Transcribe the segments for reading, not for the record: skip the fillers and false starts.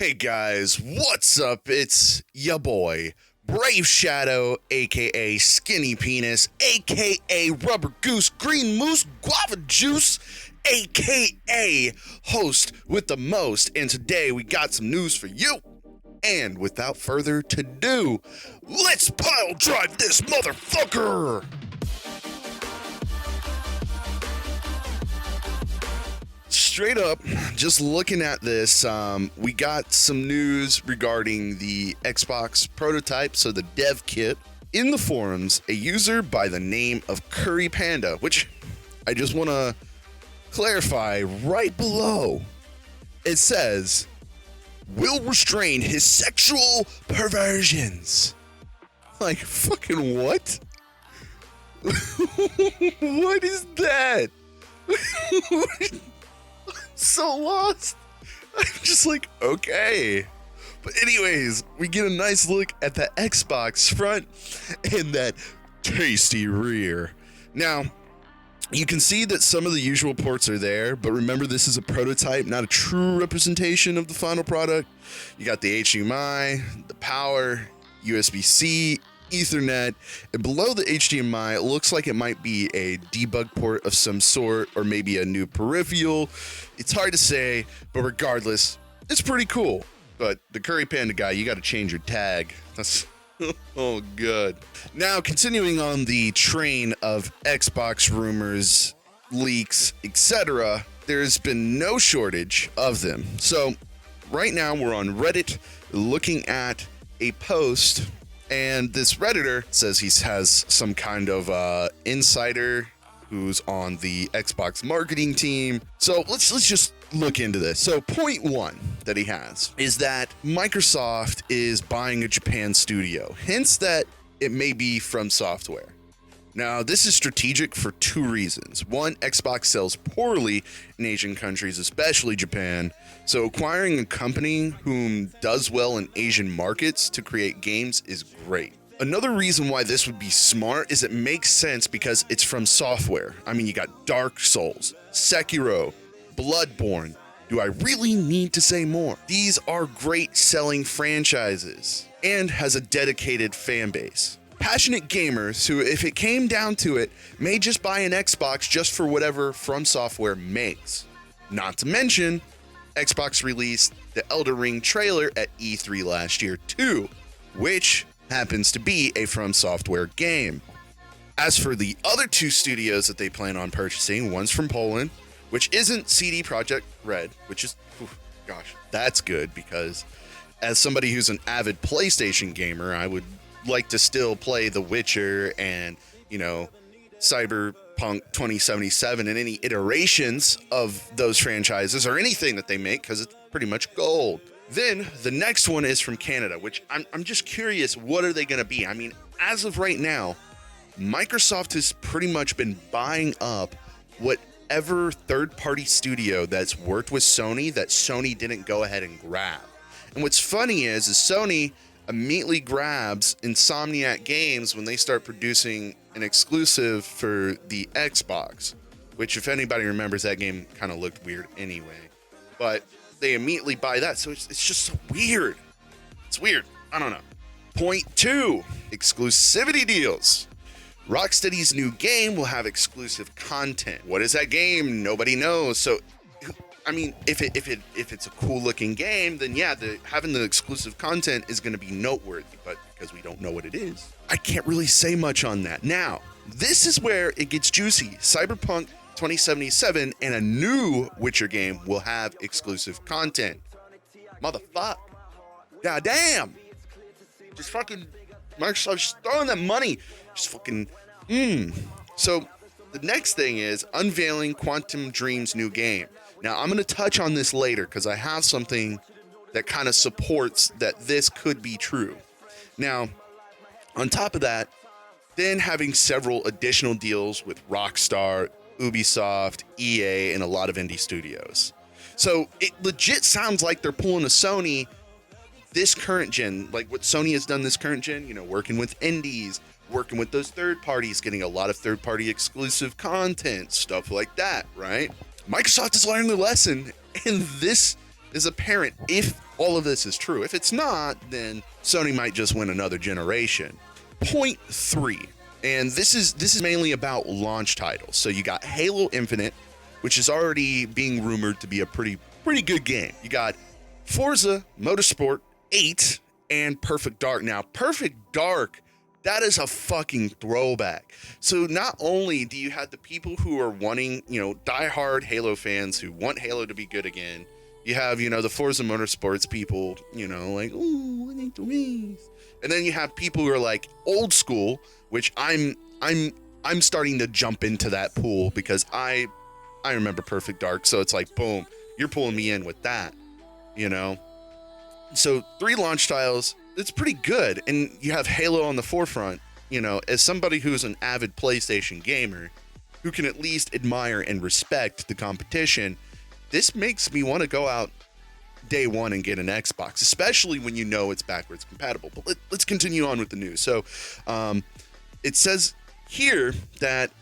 Hey guys, what's up? It's ya boy, Brave Shadow, aka Skinny Penis, aka Rubber Goose, Green Moose, Guava Juice, aka Host with the Most, and today we got some news for you. And without further ado, let's pile drive this motherfucker! Straight up, just looking at this, we got some news regarding the Xbox prototype, so the dev kit. In the forums, a user by the name of Curry Panda, which I just want to clarify right below, it says, will restrain his sexual perversions. Like, fucking what? What is that? So lost. I'm just like, okay. But anyways, we get a nice look at the Xbox front and that tasty rear. Now, you can see that some of the usual ports are there, but remember, this is a prototype, not a true representation of the final product. You got the HDMI, the power, USB-C, Ethernet, and below the HDMI, it looks like it might be a debug port of some sort, or maybe a new peripheral. It's hard to say, but regardless, it's pretty cool. But the Curry Panda guy, you got to change your tag. That's oh good. Now, continuing on the train of Xbox rumors, leaks, etc., there's been no shortage of them. So right now we're on Reddit looking at a post, and this Redditor says he has some kind of insider who's on the Xbox marketing team. So let's just look into this. So point one that he has is that Microsoft is buying a Japan studio, hence that it may be From Software. Now, this is strategic for two reasons. One, Xbox sells poorly in Asian countries, especially Japan. So acquiring a company whom does well in Asian markets to create games is great. Another reason why this would be smart is it makes sense because it's From Software. I mean, you got Dark Souls, Sekiro, Bloodborne. Do I really need to say more? These are great selling franchises and has a dedicated fan base. Passionate gamers who, if it came down to it, may just buy an Xbox just for whatever From Software makes. Not to mention, Xbox released the Elden Ring trailer at E3 last year too, which happens to be a From Software game. As for the other two studios that they plan on purchasing, one's from Poland, which isn't CD Projekt Red, which is, gosh, that's good, because as somebody who's an avid PlayStation gamer, I would like to still play The Witcher and, Cyberpunk 2077 and any iterations of those franchises or anything that they make, because it's pretty much gold. Then the next one is from Canada, which I'm just curious, what are they going to be? I mean, as of right now, Microsoft has pretty much been buying up whatever third-party studio that's worked with Sony that Sony didn't go ahead and grab. And what's funny is Sony immediately grabs Insomniac Games when they start producing an exclusive for the Xbox, which, if anybody remembers, that game kind of looked weird anyway. But they immediately buy that, so it's just so weird. It's weird. I don't know. Point two, exclusivity deals. Rocksteady's new game will have exclusive content. What is that game? Nobody knows. So, I mean, if it's a cool looking game, then yeah, having the exclusive content is going to be noteworthy. But because we don't know what it is, I can't really say much on that. Now, this is where it gets juicy. Cyberpunk 2077 and a new Witcher game will have exclusive content. Motherfuck. God damn. Just fucking Microsoft just throwing that money. Just fucking So the next thing is unveiling Quantum Dream's new game. Now, I'm going to touch on this later because I have something that kind of supports that this could be true. Now, on top of that, then having several additional deals with Rockstar, Ubisoft, EA, and a lot of indie studios. So it legit sounds like they're pulling a Sony this current gen, like what Sony has done this current gen, working with indies, working with those third parties, getting a lot of third party exclusive content, stuff like that, right? Microsoft has learned their lesson, and this is apparent. If all of this is true. If it's not, then Sony might just win another generation. Point 3, and this is mainly about launch titles. So you got Halo Infinite, which is already being rumored to be a pretty good game. You got Forza Motorsport 8 and Perfect Dark. Now, Perfect Dark, that is a fucking throwback. So not only do you have the people who are wanting, diehard Halo fans who want Halo to be good again, you have, the Forza Motorsports people, like, ooh, I think the wings. And then you have people who are like old school, which I'm starting to jump into that pool because I remember Perfect Dark. So it's like, boom, you're pulling me in with that, So 3 launch titles, it's pretty good. And you have Halo on the forefront, as somebody who's an avid PlayStation gamer who can at least admire and respect the competition. This makes me want to go out day one and get an Xbox, especially when it's backwards compatible. But let's continue on with the news. So it says here that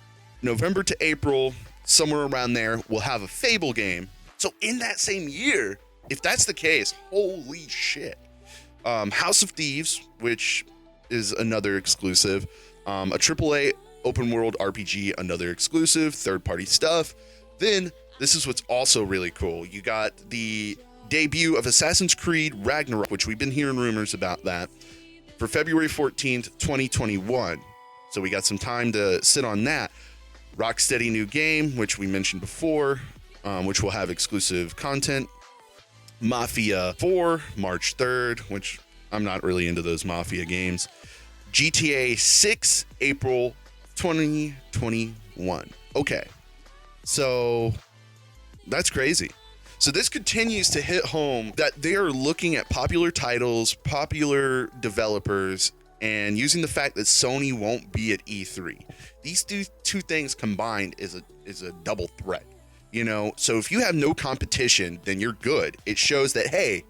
November to April, somewhere around there, we'll have a Fable game. So in that same year, if that's the case, holy shit. House of Thieves, which is another exclusive, a AAA open world RPG, another exclusive, third-party stuff. Then this is what's also really cool. You got the debut of Assassin's Creed Ragnarok, which we've been hearing rumors about that, for February 14th, 2021. So we got some time to sit on that. Rocksteady new game, which we mentioned before, which will have exclusive content. Mafia 4, March 3rd, which I'm not really into those Mafia games. GTA 6, April 2021. Okay, so that's crazy. So this continues to hit home that they are looking at popular titles, popular developers, and using the fact that Sony won't be at E3. These two things combined is a double threat. So if you have no competition, then you're good. It shows that, hey,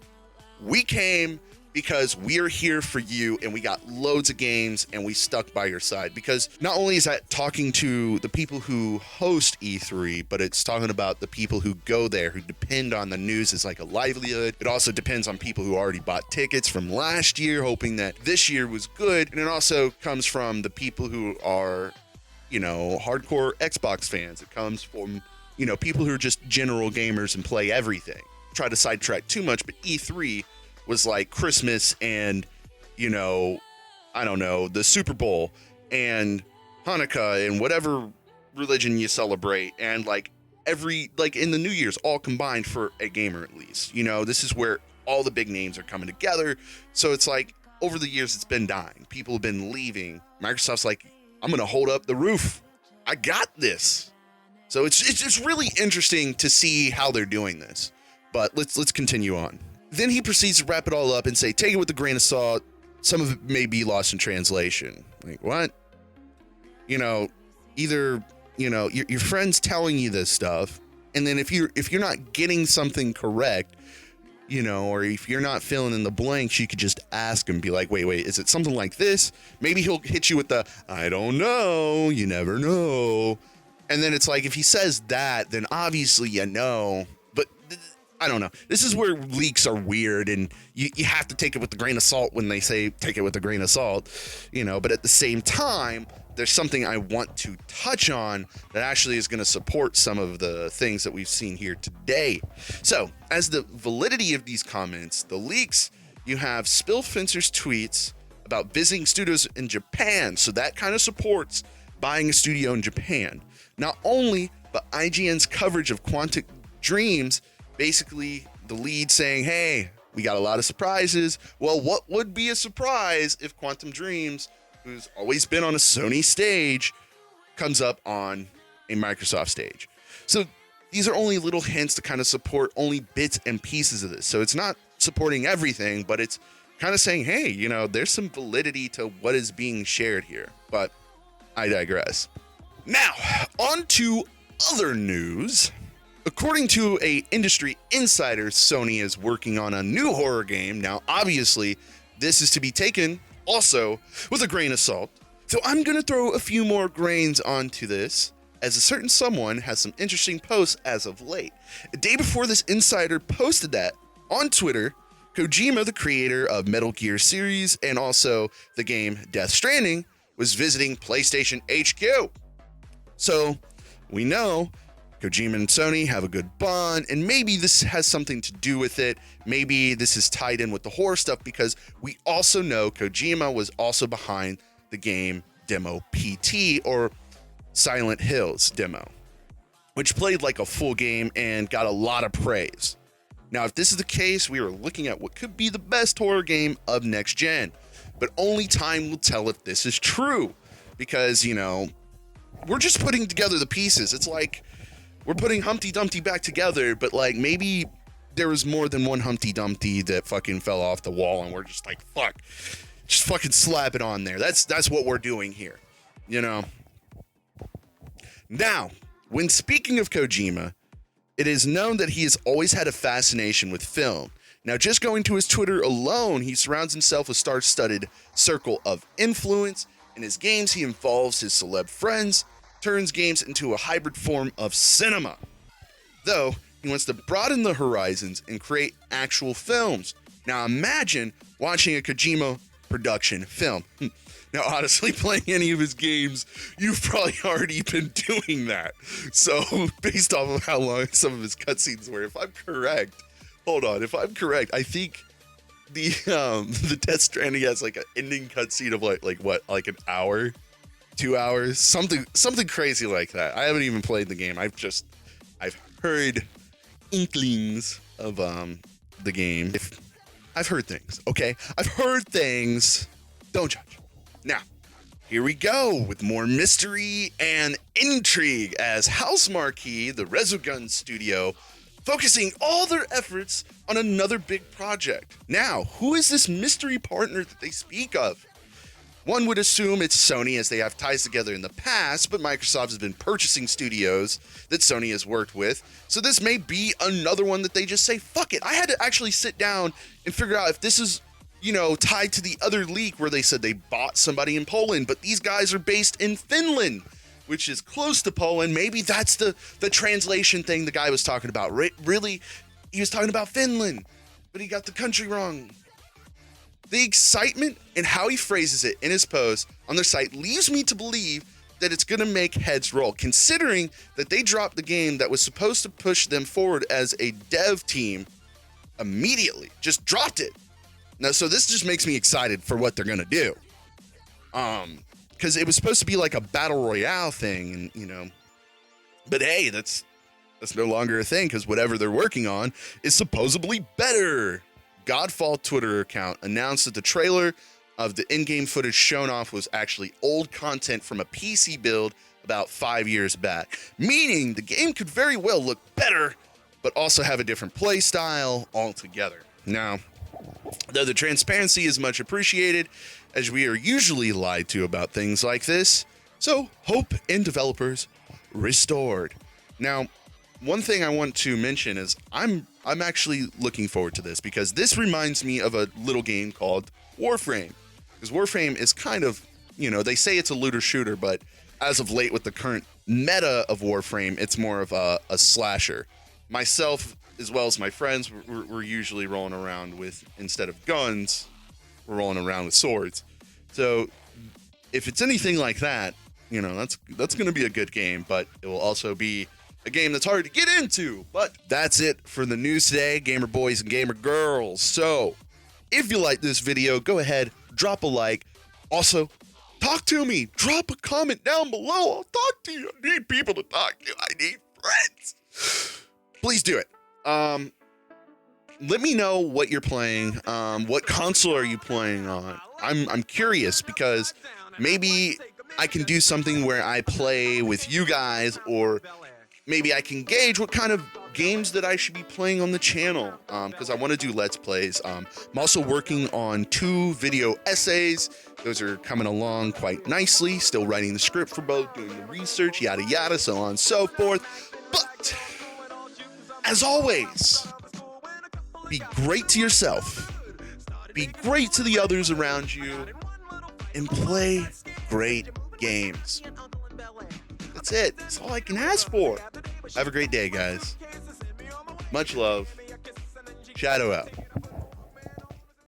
we came because we are here for you and we got loads of games and we stuck by your side. Because not only is that talking to the people who host E3, but it's talking about the people who go there, who depend on the news as like a livelihood. It also depends on people who already bought tickets from last year, hoping that this year was good. And it also comes from the people who are, hardcore Xbox fans. It comes from people who are just general gamers and play everything. Try to sidetrack too much, but E3 was like Christmas and, I don't know, the Super Bowl and Hanukkah and whatever religion you celebrate. And in the New Year's, all combined for a gamer at least. This is where all the big names are coming together. So it's like over the years, it's been dying. People have been leaving. Microsoft's like, I'm going to hold up the roof. I got this. So it's just really interesting to see how they're doing this. But let's continue on. Then he proceeds to wrap it all up and say, take it with a grain of salt. Some of it may be lost in translation. Like, what? Either, your friend's telling you this stuff, and then if you're not getting something correct, or if you're not filling in the blanks, you could just ask him, be like, wait, is it something like this? Maybe he'll hit you with the, I don't know, you never know. And then it's like, if he says that, then obviously but I don't know. This is where leaks are weird, and you have to take it with a grain of salt when they say take it with a grain of salt, but at the same time, there's something I want to touch on that actually is going to support some of the things that we've seen here today. So, as the validity of these comments, the leaks, you have Spill Fencer's tweets about visiting studios in Japan, so that kind of supports buying a studio in Japan. Not only, but IGN's coverage of Quantic Dreams, basically the lead saying, hey, we got a lot of surprises. Well, what would be a surprise if Quantum Dreams, who's always been on a Sony stage, comes up on a Microsoft stage? So these are only little hints to kind of support only bits and pieces of this. So it's not supporting everything, but it's kind of saying, hey, there's some validity to what is being shared here. But I digress. Now, on to other news. According to an industry insider, Sony is working on a new horror game. Now, obviously, this is to be taken also with a grain of salt. So I'm going to throw a few more grains onto this, as a certain someone has some interesting posts as of late. A day before this insider posted that on Twitter, Kojima, the creator of Metal Gear series and also the game Death Stranding, was visiting PlayStation HQ. So we know Kojima and Sony have a good bond, and maybe this has something to do with it. Maybe this is tied in with the horror stuff, because we also know Kojima was also behind the game demo PT, or Silent Hills demo, which played like a full game and got a lot of praise. Now, if this is the case, we are looking at what could be the best horror game of next gen, but only time will tell if this is true, because, you know, we're just putting together the pieces. It's like we're putting Humpty Dumpty back together, but like maybe there was more than one Humpty Dumpty that fucking fell off the wall, and we're just like, fuck, just fucking slap it on there. That's what we're doing here, you know? Now, when speaking of Kojima, it is known that he has always had a fascination with film. Now, just going to his Twitter alone, he surrounds himself with star-studded circle of influence. In his games, he involves his celeb friends, turns games into a hybrid form of cinema. Though, he wants to broaden the horizons and create actual films. Now, imagine watching a Kojima production film. Now, honestly, playing any of his games, you've probably already been doing that. So, based off of how long some of his cutscenes were, if I'm correct, I think the Death Stranding has like an ending cutscene of like an hour, 2 hours, something crazy like that. I haven't even played the game. I've heard inklings of the game. I've heard things, okay? I've heard things. Don't judge. Now, here we go with more mystery and intrigue as House Marquee, the Resogun studio, focusing all their efforts on another big project. Now, who is this mystery partner that they speak of? One would assume it's Sony, as they have ties together in the past, but Microsoft has been purchasing studios that Sony has worked with, so this may be another one that they just say, fuck it. I had to actually sit down and figure out if this is, you know, tied to the other leak where they said they bought somebody in Poland, but these guys are based in Finland, which is close to Poland. Maybe that's the translation thing the guy was talking about. Really, he was talking about Finland, but he got the country wrong. The excitement and how he phrases it in his post on their site leaves me to believe that it's going to make heads roll, considering that they dropped the game that was supposed to push them forward as a dev team immediately. Just dropped it. Now, so this just makes me excited for what they're going to do. Because it was supposed to be like a battle royale thing, and, you know, but hey, that's no longer a thing, because whatever they're working on is supposedly better. Godfall Twitter account announced that the trailer of the in-game footage shown off was actually old content from a PC build about 5 years back, meaning the game could very well look better, but also have a different play style altogether. Now, though the transparency is much appreciated, as we are usually lied to about things like this, so hope in developers restored. Now, one thing I want to mention is I'm actually looking forward to this, because this reminds me of a little game called Warframe. Because Warframe is kind of, you know, they say it's a looter shooter, but as of late with the current meta of Warframe, it's more of a slasher. Myself, as well as my friends, we're usually rolling around with, instead of guns, we're rolling around with swords. So if it's anything like that, you know, that's going to be a good game, but it will also be a game that's hard to get into. But that's it for the news today, gamer boys and gamer girls. So if you like this video, go ahead, drop a like. Also, talk to me. Drop a comment down below. I'll talk to you. I need people to talk to. I need friends. Please do it. Let me know what you're playing. What console are you playing on? I'm curious, because maybe I can do something where I play with you guys, or maybe I can gauge what kind of games that I should be playing on the channel, because I want to do Let's Plays. I'm also working on 2 video essays. Those are coming along quite nicely. Still writing the script for both, doing the research, yada yada, so on and so forth. But as always, be great to yourself, be great to the others around you, and play great games. That's it. That's all I can ask for. Have a great day, guys. Much love. Shadow out.